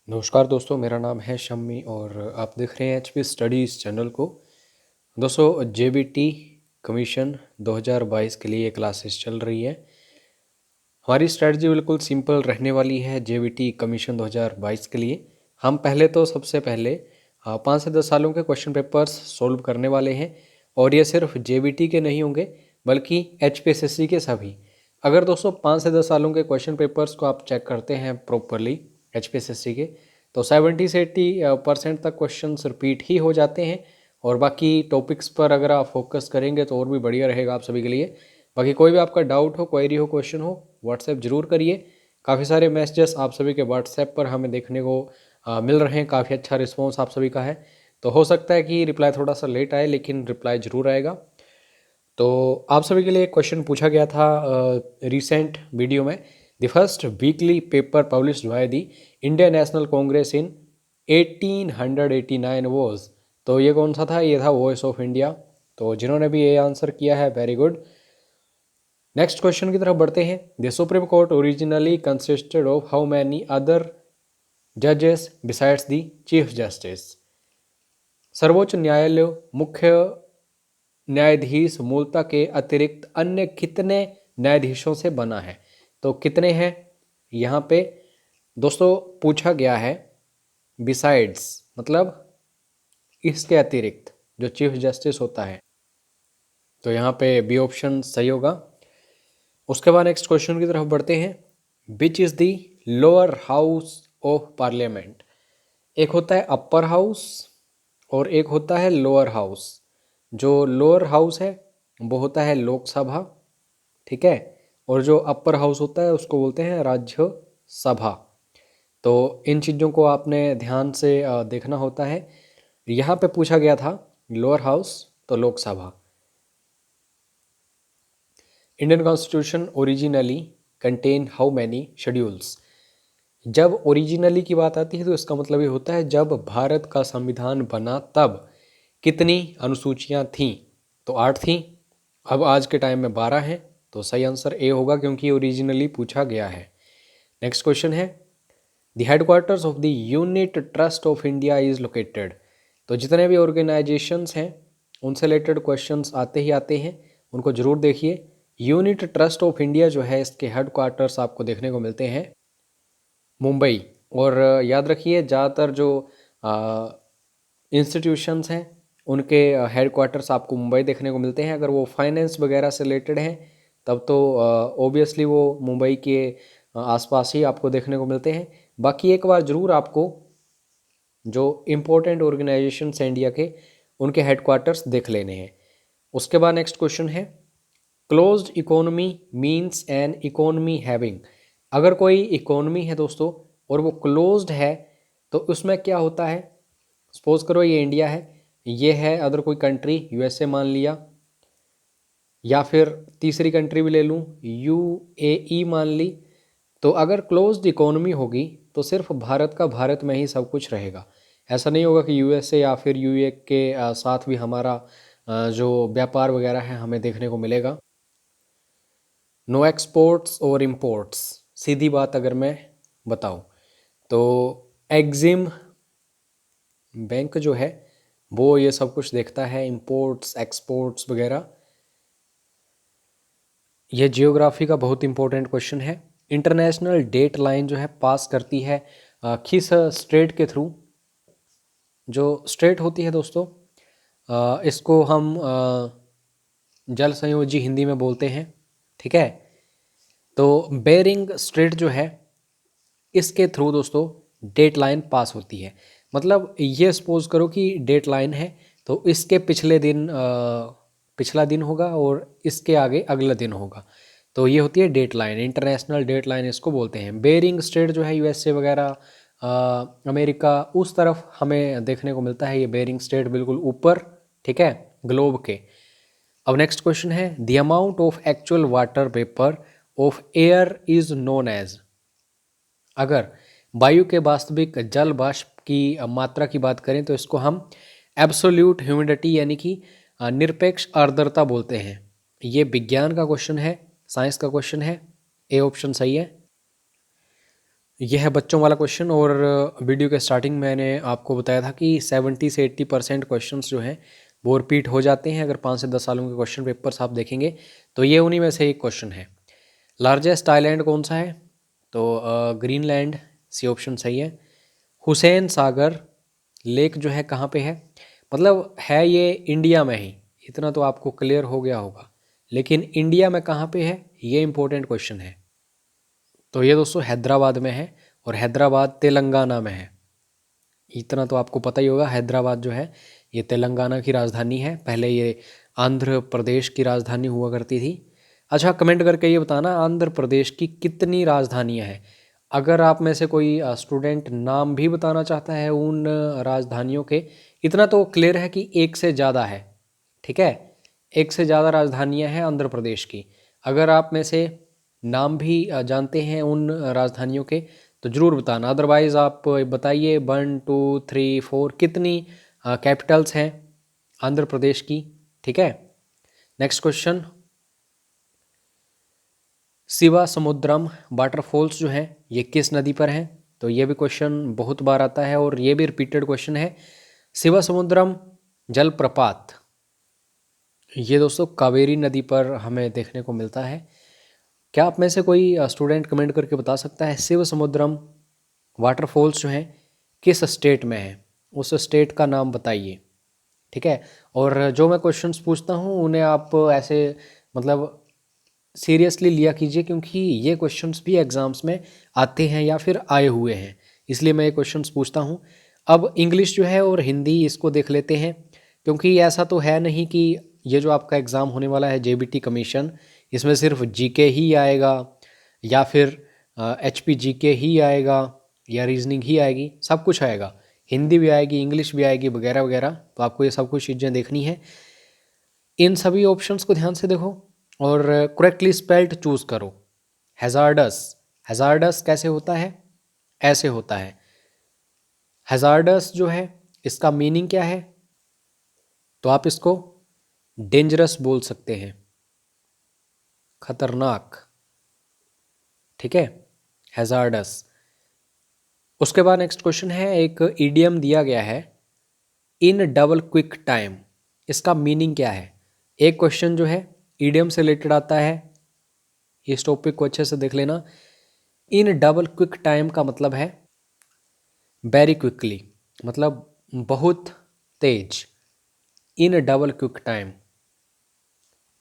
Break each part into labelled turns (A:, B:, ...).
A: नमस्कार दोस्तों, मेरा नाम है शम्मी और आप देख रहे हैं एचपी स्टडीज़ चैनल को। दोस्तों, जेबीटी कमीशन 2022 के लिए क्लासेस चल रही है। हमारी स्ट्रेटजी बिल्कुल सिंपल रहने वाली है जेबीटी कमीशन 2022 के लिए। हम सबसे पहले 5 से 10 सालों के क्वेश्चन पेपर्स सोल्व करने वाले हैं और ये सिर्फ जेबीटी के नहीं होंगे बल्कि एचपीएसएससी के सभी। अगर दोस्तों 5 से 10 सालों के क्वेश्चन पेपर्स को आप चेक करते हैं प्रॉपरली एचपीएसएससी के, तो 70 से 80% तक क्वेश्चंस रिपीट ही हो जाते हैं और बाकी टॉपिक्स पर अगर आप फोकस करेंगे तो और भी बढ़िया रहेगा आप सभी के लिए। बाकी कोई भी आपका डाउट हो, क्वेरी हो, क्वेश्चन हो, व्हाट्सएप जरूर करिए। काफ़ी सारे मैसेजेस आप सभी के व्हाट्सएप पर हमें देखने को मिल रहे हैं। काफ़ी अच्छा रिस्पॉन्स आप सभी का है, तो हो सकता है कि रिप्लाई थोड़ा सा लेट आए लेकिन रिप्लाई ज़रूर आएगा। तो आप सभी के लिए एक क्वेश्चन पूछा गया था रिसेंट वीडियो में। The first weekly paper published by the Indian national Congress in 1889 was. तो ये कौन सा था? ये था वॉइस ऑफ इंडिया। तो जिन्होंने भी ये आंसर किया है, वेरी गुड। नेक्स्ट क्वेश्चन की तरफ बढ़ते हैं। The supreme court originally consisted of how many other जजेस बिसाइड्स द चीफ जस्टिस। सर्वोच्च न्यायालय मुख्य न्यायाधीश मूलतः के अतिरिक्त अन्य कितने न्यायाधीशों से बना है? तो कितने हैं यहाँ पे दोस्तों पूछा गया है। बिसाइड्स मतलब इसके अतिरिक्त जो चीफ जस्टिस होता है, तो यहाँ पे बी ऑप्शन सही होगा। उसके बाद नेक्स्ट क्वेश्चन की तरफ बढ़ते हैं। Which is the lower house of parliament. एक होता है अपर हाउस और एक होता है लोअर हाउस। जो लोअर हाउस है वो होता है लोकसभा, ठीक है, और जो अपर हाउस होता है उसको बोलते हैं राज्यसभा। तो इन चीज़ों को आपने ध्यान से देखना होता है। यहाँ पे पूछा गया था लोअर हाउस तो Lok Sabha. Indian constitution originally contain how many schedules. जब ओरिजिनली की बात आती है तो इसका मतलब ये होता है जब भारत का संविधान बना तब कितनी अनुसूचियां थीं। तो 8 थीं। अब आज के टाइम में 12 हैं, तो सही आंसर ए होगा क्योंकि ओरिजिनली पूछा गया है। नेक्स्ट क्वेश्चन है the headquarters of the unit trust of India is located. तो जितने भी ऑर्गेनाइजेशंस हैं उनसे रिलेटेड क्वेश्चंस आते ही आते हैं, उनको जरूर देखिए। यूनिट ट्रस्ट ऑफ इंडिया जो है इसके हेडक्वार्टर्स आपको देखने को मिलते हैं मुंबई। और याद रखिए ज़्यादातर जो इंस्टीट्यूशंस हैं उनके हेडक्वार्टर्स आपको मुंबई देखने को मिलते हैं। अगर वो फाइनेंस वगैरह से रिलेटेड हैं तब तो ओबियसली वो मुंबई के आसपास ही आपको देखने को मिलते हैं। बाकी एक बार ज़रूर आपको जो इम्पोर्टेंट ऑर्गेनाइजेशंस हैं इंडिया के उनके हेडक्वार्टर्स देख लेने हैं। उसके बाद नेक्स्ट क्वेश्चन है closed economy means an economy having. अगर कोई इकोनॉमी है दोस्तों और वो क्लोज्ड है तो उसमें क्या होता है? सपोज करो ये इंडिया है, ये है अदर कोई कंट्री, यूएसए मान लिया, या फिर तीसरी कंट्री भी ले लूँ यूएई मान ली। तो अगर क्लोज्ड इकोनॉमी होगी तो सिर्फ भारत का भारत में ही सब कुछ रहेगा। ऐसा नहीं होगा कि यूएसए या फिर यूए के साथ भी हमारा जो व्यापार वगैरह है हमें देखने को मिलेगा। नो एक्सपोर्ट्स और इम्पोर्ट्स। सीधी बात अगर मैं बताऊं तो एग्जिम बैंक जो है वो ये सब कुछ देखता है, इंपोर्ट्स एक्सपोर्ट्स वगैरह। ये जियोग्राफी का बहुत इंपॉर्टेंट क्वेश्चन है। इंटरनेशनल डेट लाइन जो है पास करती है किस स्टेट के थ्रू? जो स्टेट होती है दोस्तों इसको हम जल संयोजी हिंदी में बोलते हैं, ठीक है। तो बेरिंग स्ट्रेट जो है इसके थ्रू दोस्तों डेट लाइन पास होती है। मतलब ये सपोज करो कि डेट लाइन है तो इसके पिछले दिन पिछला दिन होगा और इसके आगे अगला दिन होगा। तो ये होती है date line, international date line इसको बोलते हैं। बेरिंग स्ट्रेट जो है यूएसए वगैरह अमेरिका उस तरफ हमें देखने को मिलता है ये बेरिंग स्ट्रेट बिल्कुल ऊपर, ठीक है, ग्लोब के। अब नेक्स्ट क्वेश्चन है the amount of actual water vapour of air is known as. अगर वायु के वास्तविक जल वाष्प की मात्रा की बात करें तो इसको हम एब्सोल्यूट ह्यूमिडिटी यानी कि निरपेक्ष आर्द्रता बोलते हैं। ये विज्ञान का क्वेश्चन है, साइंस का क्वेश्चन है। ए ऑप्शन सही है। यह है बच्चों वाला क्वेश्चन। और वीडियो के स्टार्टिंग मैंने आपको बताया था कि 70 से 80% क्वेश्चन जो हैं वो रिपीट हो जाते हैं। अगर 5 से 10 सालों के क्वेश्चन पेपर्स आप देखेंगे तो ये उन्हीं में से एक क्वेश्चन है। लार्जेस्ट आइलैंड कौन सा है? तो ग्रीनलैंड, सी ऑप्शन सही है। हुसैन सागर लेक जो है कहाँ पे है? मतलब है ये इंडिया में ही, इतना तो आपको क्लियर हो गया होगा, लेकिन इंडिया में कहाँ पे है ये इंपॉर्टेंट क्वेश्चन है। तो ये दोस्तों हैदराबाद में है, और हैदराबाद तेलंगाना में है। इतना तो आपको पता ही होगा, हैदराबाद जो है ये तेलंगाना की राजधानी है। पहले ये आंध्र प्रदेश की राजधानी हुआ करती थी। अच्छा, कमेंट करके ये बताना आंध्र प्रदेश की कितनी राजधानियां हैं। अगर आप में से कोई स्टूडेंट नाम भी बताना चाहता है उन राजधानियों के, इतना तो क्लियर है कि एक से ज़्यादा है। ठीक है, एक से ज़्यादा राजधानियां हैं आंध्र प्रदेश की। अगर आप में से नाम भी जानते हैं उन राजधानियों के तो ज़रूर बताना। अदरवाइज़ आप बताइए 1 2 3 4 कितनी कैपिटल्स हैं आंध्र प्रदेश की। ठीक है, नेक्स्ट क्वेश्चन। शिवा समुद्रम वाटरफॉल्स जो हैं ये किस नदी पर हैं? तो ये भी क्वेश्चन बहुत बार आता है और ये भी रिपीटेड क्वेश्चन है। शिवा समुद्रम जलप्रपात ये दोस्तों कावेरी नदी पर हमें देखने को मिलता है। क्या आप में से कोई स्टूडेंट कमेंट करके बता सकता है शिव समुद्रम वाटरफॉल्स जो हैं किस स्टेट में है? उस स्टेट का नाम बताइए। ठीक है, और जो मैं क्वेश्चंस पूछता हूँ उन्हें आप ऐसे मतलब सीरियसली लिया कीजिए, क्योंकि ये क्वेश्चंस भी एग्जाम्स में आते हैं या फिर आए हुए हैं, इसलिए मैं ये क्वेश्चंस पूछता हूँ। अब इंग्लिश जो है और हिंदी इसको देख लेते हैं, क्योंकि ऐसा तो है नहीं कि ये जो आपका एग्ज़ाम होने वाला है जेबीटी कमीशन, इसमें सिर्फ जीके ही आएगा या फिर एचपी जीके ही आएगा या रीजनिंग ही आएगी, सब कुछ आएगा। हिंदी भी आएगी, इंग्लिश भी आएगी, वगैरह वगैरह। तो आपको ये सब कुछ चीज़ें देखनी है। इन सभी ऑप्शंस को ध्यान से देखो और करेक्टली स्पेल्ड चूज करो। हैजार्डस, हैजार्डस कैसे होता है? ऐसे होता है। हैजार्डस जो है इसका मीनिंग क्या है? तो आप इसको डेंजरस बोल सकते हैं, खतरनाक। ठीक है, हैजार्डस। उसके बाद नेक्स्ट क्वेश्चन है, एक ईडियम दिया गया है इन डबल क्विक टाइम, इसका मीनिंग क्या है? एक क्वेश्चन जो है ईडियम से रिलेटेड आता है, इस टॉपिक को अच्छे से देख लेना। इन डबल क्विक टाइम का मतलब है वेरी क्विकली, मतलब बहुत तेज। In double quick time,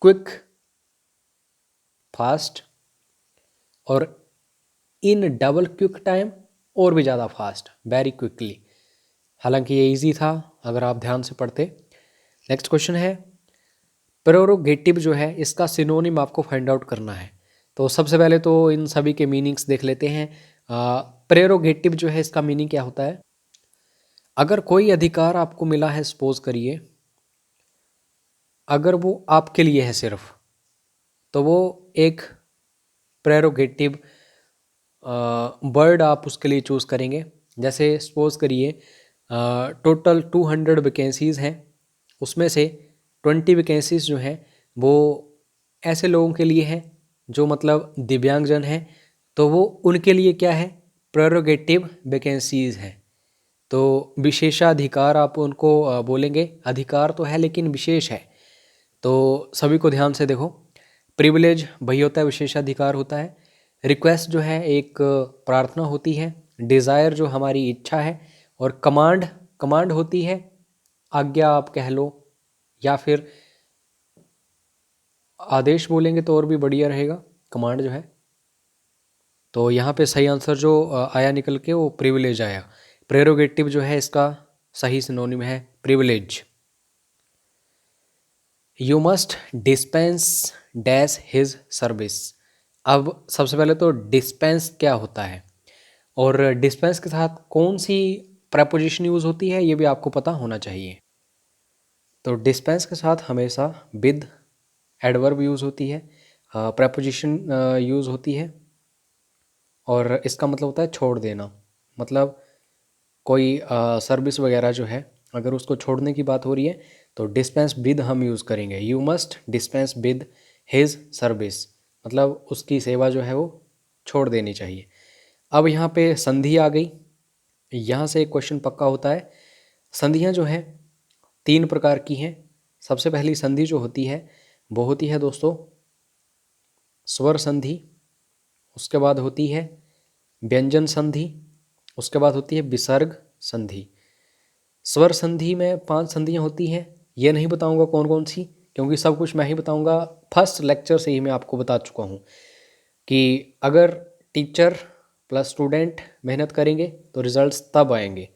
A: quick fast, और इन डबल क्विक टाइम और भी ज़्यादा फास्ट, वेरी क्विकली। हालांकि ये इजी था अगर आप ध्यान से पढ़ते। नेक्स्ट क्वेश्चन है, प्रेरोगेटिव जो है इसका सिनोनिम आपको फाइंड आउट करना है। तो सबसे पहले तो इन सभी के मीनिंग्स देख लेते हैं। प्रेरोगेटिव जो है इसका मीनिंग क्या होता है? अगर कोई अधिकार आपको मिला है, सपोज करिए अगर वो आपके लिए है सिर्फ, तो वो एक प्रेरोगेटिव वर्ड आप उसके लिए चूज़ करेंगे। जैसे सपोज करिए टोटल 200 वैकेंसीज़ हैं, उसमें से 20 वैकेंसीज़ जो हैं वो ऐसे लोगों के लिए हैं जो मतलब दिव्यांगजन हैं, तो वो उनके लिए क्या है? प्रेरोगेटिव वैकेंसीज़ हैं। तो विशेषाधिकार आप उनको बोलेंगे, अधिकार तो है लेकिन विशेष है। तो सभी को ध्यान से देखो, प्रिविलेज वही होता है, विशेषाधिकार होता है। रिक्वेस्ट जो है एक प्रार्थना होती है। डिज़ायर जो हमारी इच्छा है, और कमांड, कमांड होती है आज्ञा आप कह लो, या फिर आदेश बोलेंगे तो और भी बढ़िया रहेगा, कमांड जो है। तो यहाँ पे सही आंसर जो आया निकल के वो प्रिविलेज आया। प्रेरोगेटिव जो है इसका सही सिनोनिम है privilege. You must dispense dash his service. अब सबसे पहले तो डिस्पेंस क्या होता है, और डिस्पेंस के साथ कौन सी प्रपोजिशन यूज़ होती है ये भी आपको पता होना चाहिए। तो डिस्पेंस के साथ हमेशा विद एडवर्ब यूज़ होती है, प्रपोजिशन यूज़ होती है, और इसका मतलब होता है छोड़ देना। मतलब कोई सर्विस वगैरह जो है अगर उसको छोड़ने की बात हो रही है तो डिस्पेंस विद हम यूज़ करेंगे। You must dispense with his service, मतलब उसकी सेवा जो है वो छोड़ देनी चाहिए। अब यहाँ पे संधि आ गई, यहाँ से एक क्वेश्चन पक्का होता है। संधियाँ जो हैं 3 प्रकार की हैं। सबसे पहली संधि जो होती है वो होती है दोस्तों स्वर संधि, उसके बाद होती है व्यंजन संधि, उसके बाद होती है विसर्ग संधि। स्वर संधि में 5 संधियाँ होती हैं, ये नहीं बताऊंगा कौन कौन सी, क्योंकि सब कुछ मैं ही बताऊंगा। फर्स्ट लेक्चर से ही मैं आपको बता चुका हूँ कि अगर टीचर प्लस स्टूडेंट मेहनत करेंगे तो रिजल्ट्स तब आएंगे।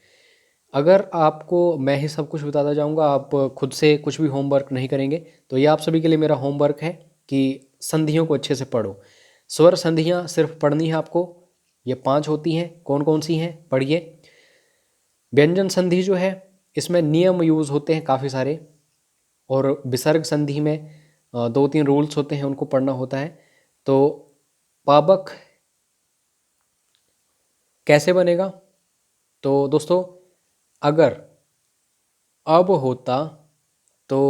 A: अगर आपको मैं ही सब कुछ बताता जाऊंगा, आप खुद से कुछ भी होमवर्क नहीं करेंगे, तो ये आप सभी के लिए मेरा होमवर्क है कि संधियों को अच्छे से पढ़ो। स्वर संधियाँ सिर्फ पढ़नी है आपको, ये 5 होती हैं। कौन कौन सी हैं पढ़िए। व्यंजन संधि जो है इसमें नियम यूज़ होते हैं काफ़ी सारे, और विसर्ग संधि में 2-3 रूल्स होते हैं, उनको पढ़ना होता है। तो पाबक कैसे बनेगा? तो दोस्तों अगर अब होता तो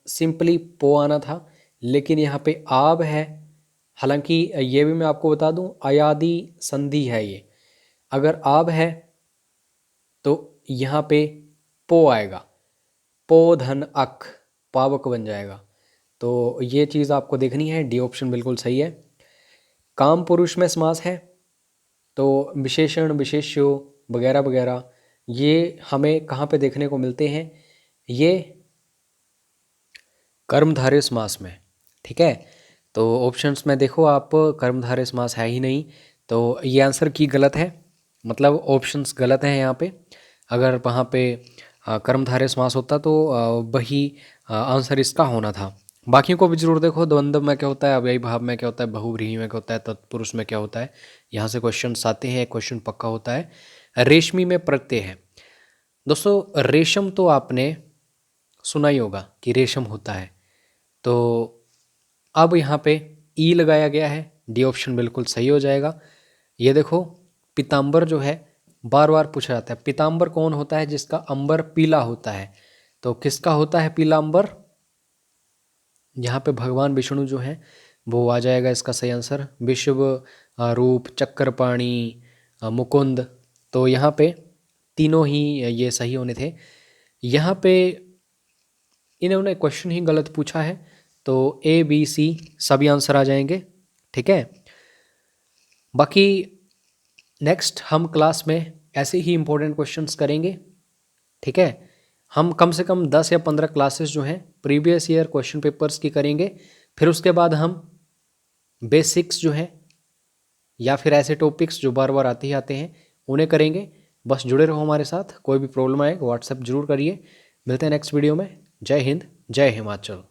A: सिंपली पो आना था, लेकिन यहाँ पे आब है। हालांकि ये भी मैं आपको बता दूं अयादी संधि है ये। अगर आब है तो यहाँ पे पो आएगा, पो धन अक, पावक बन जाएगा। तो ये चीज़ आपको देखनी है, डी ऑप्शन बिल्कुल सही है। काम पुरुष में समास है तो विशेषण विशेष्यो वगैरह वगैरह ये हमें कहाँ पे देखने को मिलते हैं? ये कर्मधारय समास में। ठीक है, तो ऑप्शंस में देखो आप, कर्मधारय समास है ही नहीं, तो ये आंसर की गलत है, मतलब ऑप्शंस गलत हैं यहाँ पे। अगर वहाँ पे कर्मधारय समास होता तो वही आंसर इसका होना था। बाकियों को भी जरूर देखो, द्वंद्व में क्या होता है, अव्ययी भाव में क्या होता है, बहुव्रीहि में क्या होता है, तत्पुरुष में क्या होता है। यहाँ से क्वेश्चन आते हैं, क्वेश्चन पक्का होता है। रेशमी में प्रत्यय है दोस्तों। रेशम तो आपने सुना ही होगा कि रेशम होता है, तो अब यहाँ पे ई लगाया गया है, डी ऑप्शन बिल्कुल सही हो जाएगा। ये देखो पीताम्बर जो है बार बार पूछा जाता है, पीताम्बर कौन होता है जिसका अंबर पीला होता है? तो किसका होता है पीला अंबर? यहाँ पे भगवान विष्णु जो हैं वो आ जाएगा इसका सही आंसर। विश्व रूप चक्रपाणी मुकुंद, तो यहाँ पे तीनों ही ये सही होने थे। यहाँ पे इन्होंने क्वेश्चन ही गलत पूछा है, तो ए बी सी सभी आंसर आ जाएंगे। ठीक है, बाकी नेक्स्ट हम क्लास में ऐसे ही इम्पोर्टेंट क्वेश्चंस करेंगे। ठीक है, हम कम से कम 10 या 15 क्लासेस जो हैं प्रीवियस ईयर क्वेश्चन पेपर्स की करेंगे। फिर उसके बाद हम बेसिक्स जो हैं या फिर ऐसे टॉपिक्स जो बार बार आते ही आते हैं उन्हें करेंगे। बस जुड़े रहो हमारे साथ, कोई भी प्रॉब्लम आए व्हाट्सएप जरूर करिए। मिलते हैं नेक्स्ट वीडियो में। जय हिंद, जय हिमाचल।